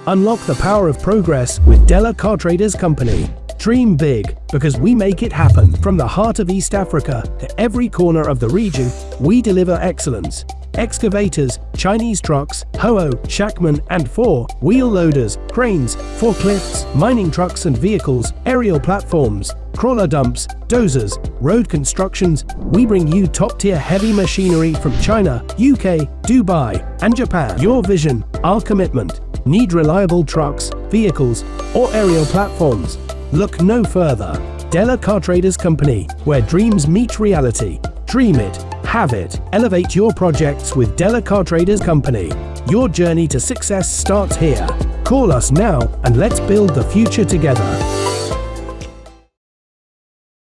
Unlock the power of progress with Dellah Car Traders Company. Dream big, because we make it happen. From the heart of East Africa to every corner of the region, we deliver excellence. Excavators, Chinese trucks, Ho-Oh, Shackman and four-wheel loaders, cranes, forklifts, mining trucks and vehicles, aerial platforms, crawler dumps, dozers, road constructions. We bring you top-tier heavy machinery from China, UK, Dubai and Japan. Your vision, our commitment. Need reliable trucks, vehicles or aerial platforms? Look no further. Dellah Car Traders Company, where dreams meet reality. Dream it, have it. Elevate your projects with Dellah Car Traders Company. Your journey to success starts here. Call us now and let's build the future together.